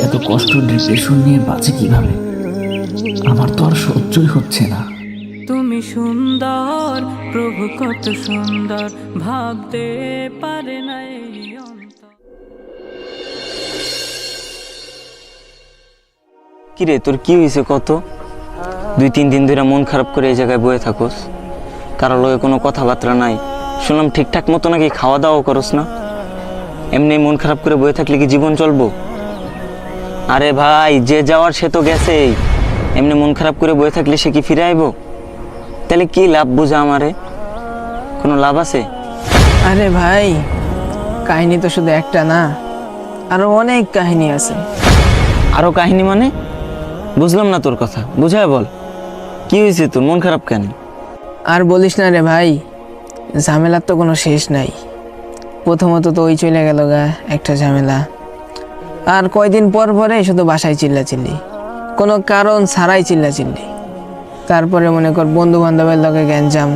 এত কষ্ট ডিপ্রেশন নিয়ে বাঁচে কিভাবে? আমার তো আর সহ্যই হচ্ছে না। তুমি সুন্দর প্রভু, কত সুন্দর, ভাবতে পারে না এই অন্তর। কিরে তোর কি হয়েছে কত? 2-3 দিন ধরে মন খারাপ করে এই জায়গায় বয়ে থাকোস, কারোর লগে কোনো কথাবার্তা নাই। শুনলাম ঠিকঠাক মতো নাকি খাওয়া দাওয়া করস না। এমনি মন খারাপ করে বয়ে থাকলে কি জীবন চলবো? আরে ভাই, যে যাওয়ার সে তো গেছেই। এমনি মন খারাপ করে বয়ে থাকলে সে কি ফিরে আইব? তাহলে কি লাভ বুঝা আমারে? কোনো লাভ আছে? আরে ভাই, কাহিনী তো শুধু একটা না, আরো অনেক কাহিনী আছে। আরো কাহিনী মানে? বুঝলাম না তোর কথা, বুঝায় বল। কি হয়েছে তোর, মন খারাপ কেন? আর বলিস না রে ভাই, ঝামেলার তো কোনো শেষ নাই। প্রথমত তো ওই চলে গেল গা একটা ঝামেলা, আর কয়দিন পর পরে শুধু বাসায় চিল্লাচিল্লি, কোনো কারণ ছাড়াই চিল্লাচিল্লি। তারপরে মনে কর বন্ধু বান্ধবের লগে গ্যাঞ্জাম,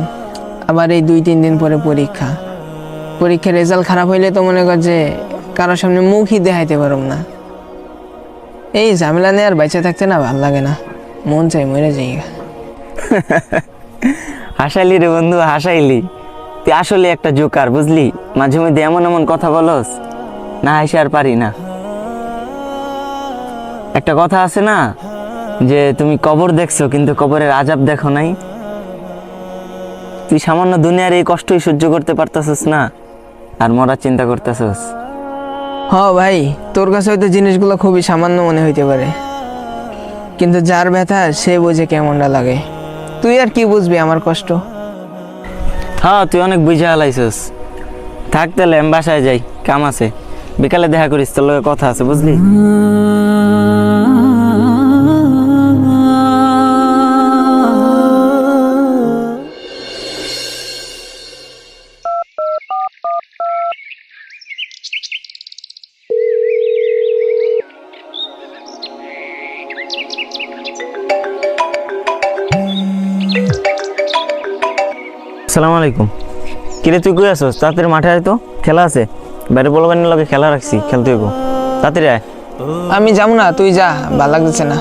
আবার এই 2-3 দিন পরে পরীক্ষার রেজাল্ট খারাপ হইলে তো মনে কর যে কারোর সামনে মুখই দেখাইতে পারব না। এই ঝামেলা নিয়ে আর বেঁচে থাকতে না ভাল লাগে না, মন চাই মরে যাই। হাসাইলি রে বন্ধু, হাসাইলি। তুই আসলে একটা জোকার, বুঝলি? মাঝে মধ্যে এমন এমন কথা বলস, না হাসি আর পারি না। একটা কথা আছে না যে তুমি কবর দেখছো কিন্তু কবরের আযাব দেখো নাই। তুই সামান্য দুনিয়ার এই কষ্টই সহ্য করতে পারতেছস না, আর মরার চিন্তা করতেছস। হ ভাই, তোর কাছে হয়তো জিনিসগুলো খুবই সামান্য মনে হইতে পারে, কিন্তু যার ব্যথা সে বোঝে কেমনটা লাগে। তুই আর কি বুঝবি আমার কষ্ট। হ্যাঁ, তুই অনেক বুঝে হালাইছস। থাক তাহলে, আমি বাসায় যাই, কাম আছে। বিকালে দেখা করিস, তোর লগে কথা আছে, বুঝলি? আসসালামু আলাইকুম। কিরে তুই কই আসছ? তাড়াতাড়ি মাঠে আয় তো, খেলা আছে। বাইরে বলবানি লগে খেলা রাখছি, খেলতে হইব। তাড়াতাড়ি আয়। আমি যাবো না, তুই যা, ভাল লাগতেছে না।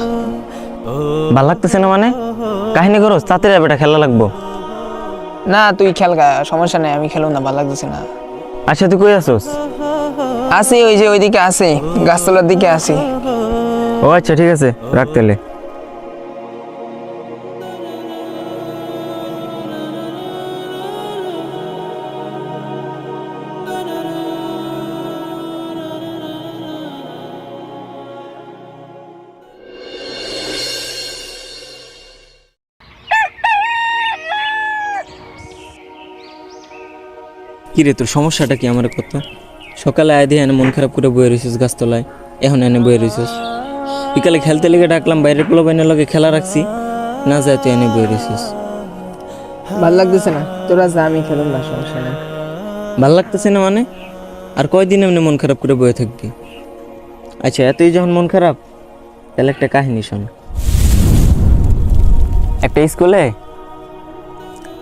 ভাল লাগতেছে না মানে? কাহিনী করস? তাড়াতাড়ি আয় বেটা, খেলা লাগবো। না তুই খেল গা, সমস্যা নেই, আমি খেলব না, ভাল লাগতেছে না। আচ্ছা তুই কই আসছ? আসি ওই যে ওইদিকে আসি, গাছতলার দিকে আসি। ও আচ্ছা, ঠিক আছে, রাখতে হলে। কিরে তোর সমস্যাটা কি আমার কত? সকালে আয় দিয়ে এনে মন খারাপ করে বয়ে রইছিস গাছতলায়, এখন এনে বয়ে রইছিস। বিকালে খেলতে লেগে ডাকলাম, বাইরের পোলাপাইনের লগে খেলা রাখছি, না যায় তুই এনে বয়ে রইছিস। ভাল লাগতেছে না, তোরা যা, আমি খেলুম না, সমস্যা নেই। ভাল লাগতেছে না মানে? আর কয়দিন এমনি মন খারাপ করে বয়ে থাকবি? আচ্ছা, এতই যখন মন খারাপ, তাহলে একটা কাহিনী শোন। একটা স্কুলে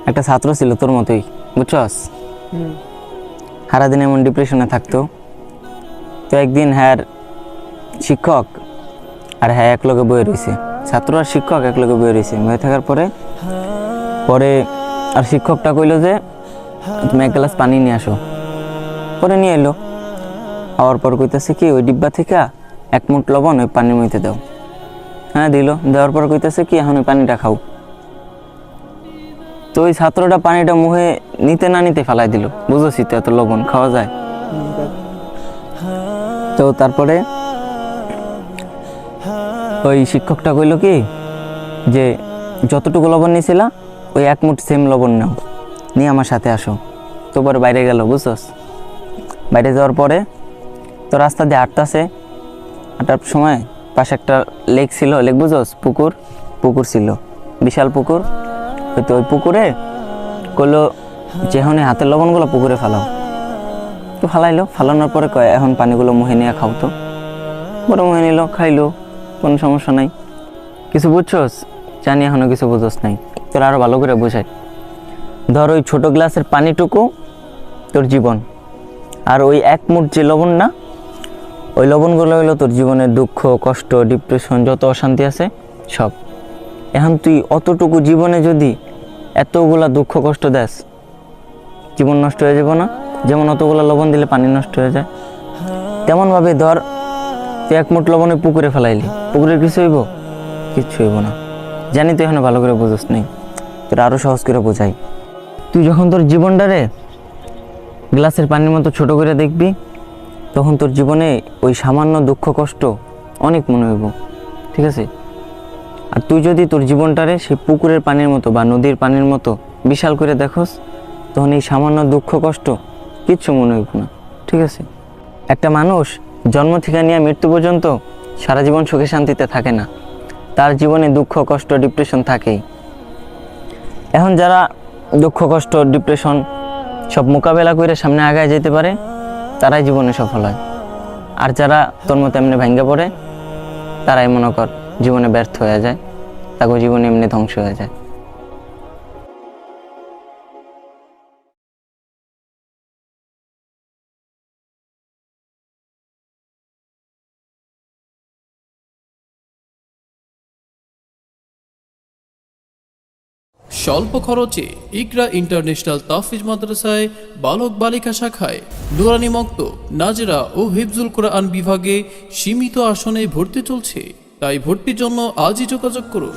একটা ছাত্র ছিল তোর মতোই, বুঝছস? সারাদিন এমন ডিপ্রেশনে থাকতো। তো একদিন হ্যাঁ শিক্ষক আর হ্যাঁ এক লগে বয়ে রয়েছে, ছাত্র আর শিক্ষক এক লগে বয়ে রয়েছে। বয়ে থাকার পরে আর শিক্ষকটা কইলো যে তুমি 1 গ্লাস পানি নিয়ে আসো। পরে নিয়ে এলো, আওয়ার পর কইতেছে কি ওই ডিব্বা থেকে 1 মুঠ লবণ ওই পানির মধ্যে দাও। হ্যাঁ দিল, দেওয়ার পর কইতেছে কি এখন ওই পানিটা খাও। তো ওই ছাত্রটা পানিটা মুখে নিতে না নিতে ফেলাই দিল। বুঝেছি তো, এত লবণ খাওয়া যায়? তো তারপরে ওই শিক্ষকটা কইল কি যে যতটুকু লবণ নিয়েছিলা ওই 1 মুঠ সেম লবণ নাও, নিয়ে আমার সাথে আসো। তো পরে বাইরে গেল, বুঝছস? বাইরে যাওয়ার পরে তো রাস্তা দিয়ে হাঁটতেছে, হাঁটার সময় পাশে একটা লেক ছিল, লেক বুঝছস? পুকুর ছিল, বিশাল পুকুর। হয়তো ওই পুকুরে কইলো যে এখন হাতের লবণগুলো পুকুরে ফালাও। তো ফালাইলো, ফালানোর পরে কয় এখন পানিগুলো মুহে নিয়ে খাও। তো বড় মুহে নিল, খাইলো, কোনো সমস্যা নাই। কিছু বুঝছস? জানি এখনো কিছু বুঝছস নাই, তোর আরো ভালো করে বোঝাই। ধর ওই ছোট গ্লাসের পানিটুকু তোর জীবন, আর ওই 1 মুঠ যে লবণ না ওই লবণগুলো হলো তোর জীবনের দুঃখ, কষ্ট, ডিপ্রেশন, যত অশান্তি আছে সব। এখন তুই অতটুকু জীবনে যদি এতগুলা দুঃখ কষ্ট দেস, জীবন নষ্ট হয়ে যাব না? যেমন অতগুলা লবণ দিলে পানি নষ্ট হয়ে যায়, তেমনভাবে ধর তুই 1 মুঠ লবণে পুকুরে ফেলাইলি, পুকুরের কিছু হইব? কিচ্ছু হইব না। জানি তুই এখানে ভালো করে বুঝোস নেই, তোর আরও সহজ করে বোঝাই। তুই যখন তোর জীবনটারে গ্লাসের পানির মতো ছোট করে দেখবি, তখন তোর জীবনে ওই সামান্য দুঃখ কষ্ট অনেক মনে হইব, ঠিক আছে? আর তুই যদি তোর জীবনটারে সেই পুকুরের পানির মতো বা নদীর পানির মতো বিশাল করে দেখোস, তখন এই সামান্য দুঃখ কষ্ট কিচ্ছু মনে হইব না, ঠিক আছে? একটা মানুষ জন্ম থেকে নিয়ে মৃত্যু পর্যন্ত সারা জীবন সুখে শান্তিতে থাকে না, তার জীবনে দুঃখ কষ্ট ডিপ্রেশন থাকেই। এখন যারা দুঃখ কষ্ট ডিপ্রেশন সব মোকাবেলা করে সামনে আগায় যেতে পারে, তারাই জীবনে সফল হয়। আর যারা তোর মতো এমনি ভাঙ্গা পড়ে, তারাই মনে কর জীবনে ব্যর্থ হয়ে যায়, তাকে জীবনে এমনি ধ্বংস হয়ে যায়। স্বল্প খরচে ইকরা ইন্টারন্যাশনাল তাফিজ মাদ্রাসায় বালক বালিকা শাখায় নুরানি মক্তব, নাজরা ও হিফজুল কোরআন বিভাগে সীমিত আসনে ভর্তি চলছে। তাই ভর্তির জন্য আজই যোগাযোগ করুন।